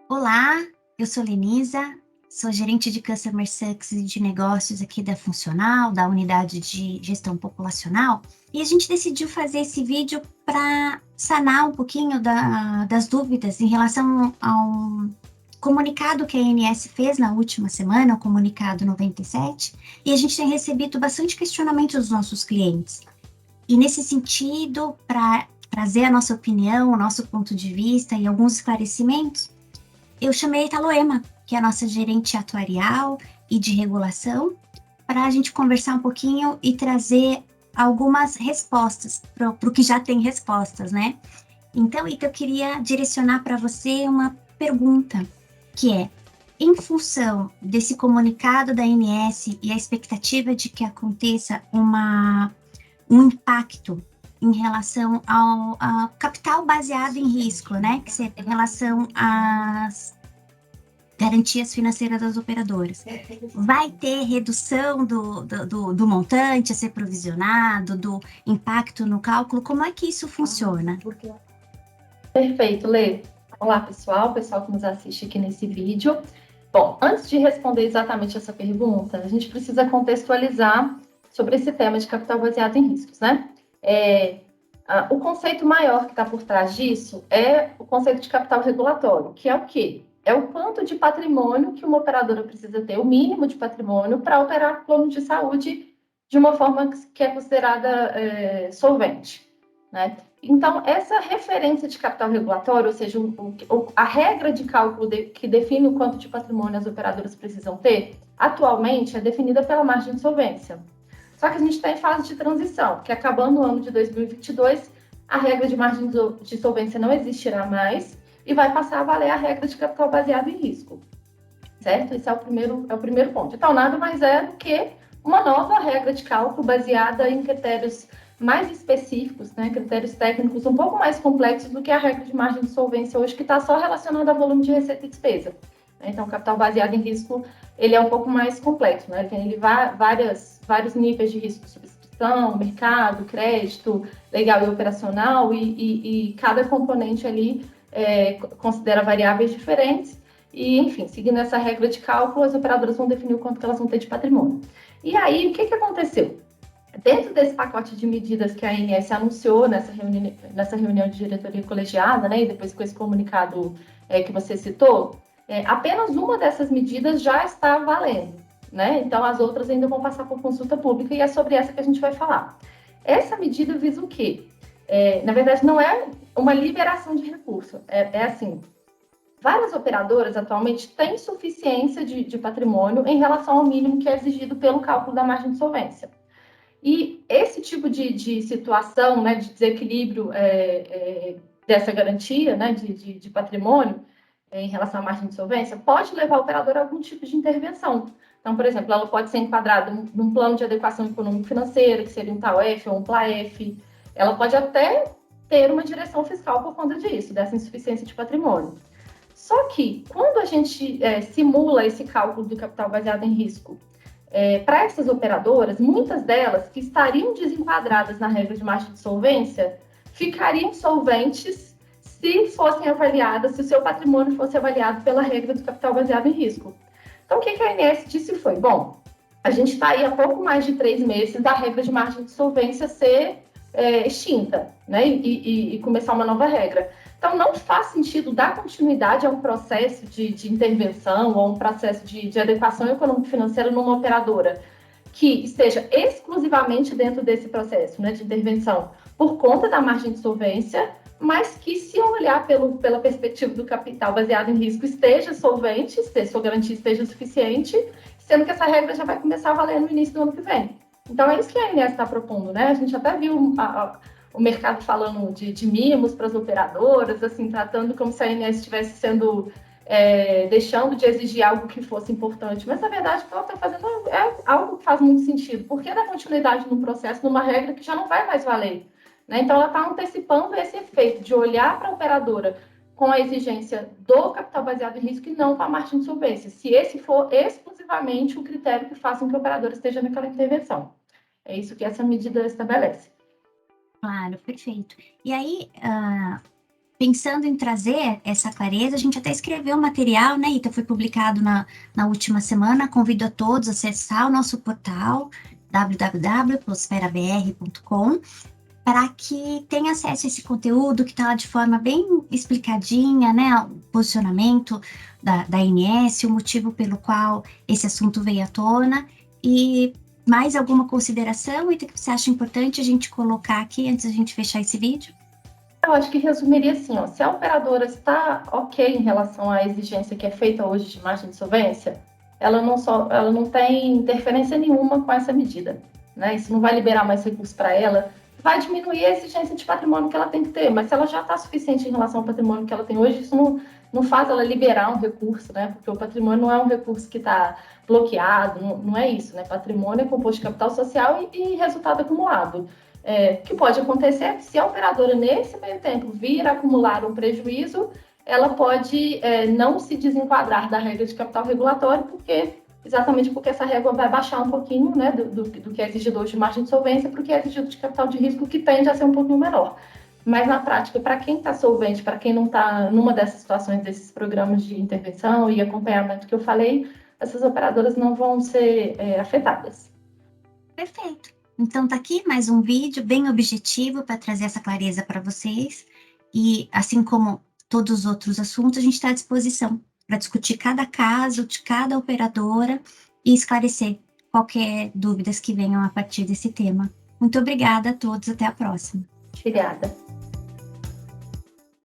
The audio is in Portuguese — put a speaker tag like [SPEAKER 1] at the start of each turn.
[SPEAKER 1] Olá, eu sou Lenisa, sou gerente de Customer Success e de negócios aqui da Funcional, da unidade de gestão populacional, e a gente decidiu fazer esse vídeo para sanar um pouquinho das dúvidas em relação ao comunicado que a ANS fez na última semana, o comunicado 97, e a gente tem recebido bastante questionamento dos nossos clientes. E nesse sentido, para trazer a nossa opinião, o nosso ponto de vista e alguns esclarecimentos, eu chamei a Italoema, que é a nossa gerente atuarial e de regulação, para a gente conversar um pouquinho e trazer algumas respostas para o que já tem respostas, né? Então, Ita, eu queria direcionar para você uma pergunta, que é, em função desse comunicado da ANS e a expectativa de que aconteça um impacto em relação ao capital baseado em risco, né? Que seria em relação às garantias financeiras das operadoras. Vai ter redução do montante a ser provisionado, do impacto no cálculo? Como é que isso funciona?
[SPEAKER 2] Perfeito, Lê. Olá, pessoal que nos assiste aqui nesse vídeo. Bom, antes de responder exatamente essa pergunta, a gente precisa contextualizar sobre esse tema de capital baseado em riscos, né? O conceito maior que está por trás disso é o conceito de capital regulatório, que é o quê? É o quanto de patrimônio que uma operadora precisa ter, o mínimo de patrimônio, para operar plano de saúde de uma forma que é considerada solvente, né? Então, essa referência de capital regulatório, ou seja, a regra de cálculo que define o quanto de patrimônio as operadoras precisam ter, atualmente é definida pela margem de solvência. Só que a gente está em fase de transição, que acabando o ano de 2022, a regra de margem de solvência não existirá mais e vai passar a valer a regra de capital baseado em risco, certo? Esse é o primeiro ponto. Então, nada mais é do que uma nova regra de cálculo baseada em critérios mais específicos, né, critérios técnicos um pouco mais complexos do que a regra de margem de solvência hoje, que está só relacionada a volume de receita e despesa. Então, o capital baseado em risco, ele é um pouco mais complexo, né? Ele vários níveis de risco, subscrição, mercado, crédito, legal e operacional, e cada componente ali considera variáveis diferentes. E, enfim, seguindo essa regra de cálculo, as operadoras vão definir o quanto que elas vão ter de patrimônio. E aí, o que aconteceu? Dentro desse pacote de medidas que a ANS anunciou nessa reunião de diretoria colegiada, né, e depois com esse comunicado que você citou, apenas uma dessas medidas já está valendo, né? Então, as outras ainda vão passar por consulta pública e é sobre essa que a gente vai falar. Essa medida visa o quê? Na verdade, não é uma liberação de recurso, é assim, várias operadoras atualmente têm suficiência de patrimônio em relação ao mínimo que é exigido pelo cálculo da margem de solvência. E esse tipo de situação, né, de desequilíbrio dessa garantia, né, de patrimônio em relação à margem de solvência, pode levar a operadora a algum tipo de intervenção. Então, por exemplo, ela pode ser enquadrada num plano de adequação econômico-financeira, que seria um TAUF ou um PLAF. Ela pode até ter uma direção fiscal por conta disso, dessa insuficiência de patrimônio. Só que, quando a gente simula esse cálculo do capital baseado em risco, para essas operadoras, muitas delas que estariam desenquadradas na regra de margem de solvência, ficariam solventes se fossem avaliadas, se o seu patrimônio fosse avaliado pela regra do capital baseado em risco. Então, o que a ANS disse foi, bom, a gente está aí há pouco mais de 3 meses da regra de margem de solvência ser extinta, né, e começar uma nova regra. Então, não faz sentido dar continuidade a um processo de intervenção ou um processo de adequação econômico-financeira numa operadora que esteja exclusivamente dentro desse processo, né, de intervenção por conta da margem de solvência, mas que, se olhar pela perspectiva do capital baseado em risco, esteja solvente, se sua garantia esteja suficiente, sendo que essa regra já vai começar a valer no início do ano que vem. Então, é isso que a ANS está propondo, né? A gente até viu o mercado falando de mimos para as operadoras, assim, tratando como se a ANS estivesse sendo deixando de exigir algo que fosse importante, mas na verdade o que ela está fazendo é algo que faz muito sentido. Por que dar continuidade num processo, numa regra que já não vai mais valer? Né? Então, ela está antecipando esse efeito de olhar para a operadora com a exigência do capital baseado em risco e não com a margem de solvência, se esse for exclusivamente o critério que faça com que a operadora esteja naquela intervenção. É isso que essa medida estabelece.
[SPEAKER 1] Claro, perfeito. E aí, pensando em trazer essa clareza, a gente até escreveu um material, né, Ita? Foi publicado na última semana. Convido a todos a acessar o nosso portal www.prosperabr.com para que tenha acesso a esse conteúdo que está lá de forma bem explicadinha, né? O posicionamento da ANS, o motivo pelo qual esse assunto veio à tona. E mais alguma consideração, Ita, que você acha importante a gente colocar aqui antes da gente fechar esse vídeo?
[SPEAKER 2] Eu acho que resumiria assim, ó, se a operadora está ok em relação à exigência que é feita hoje de margem de solvência, ela não tem interferência nenhuma com essa medida, né? Isso não vai liberar mais recursos para ela, vai diminuir a exigência de patrimônio que ela tem que ter, mas se ela já está suficiente em relação ao patrimônio que ela tem hoje, isso não faz ela liberar um recurso, né? Porque o patrimônio não é um recurso que está bloqueado, não é isso, né? Patrimônio é composto de capital social e resultado acumulado. O que pode acontecer é que se a operadora, nesse meio tempo, vir acumular um prejuízo, ela pode não se desenquadrar da regra de capital regulatório, exatamente porque essa régua vai baixar um pouquinho, né, do que é exigido hoje de margem de solvência para o que é exigido de capital de risco, que tende a ser um pouquinho menor. Mas, na prática, para quem está solvente, para quem não está numa dessas situações, desses programas de intervenção e acompanhamento que eu falei, essas operadoras não vão ser afetadas.
[SPEAKER 1] Perfeito. Então tá aqui mais um vídeo bem objetivo para trazer essa clareza para vocês. E assim como todos os outros assuntos, a gente está à disposição para discutir cada caso de cada operadora e esclarecer qualquer dúvidas que venham a partir desse tema. Muito obrigada a todos, até a próxima.
[SPEAKER 2] Obrigada.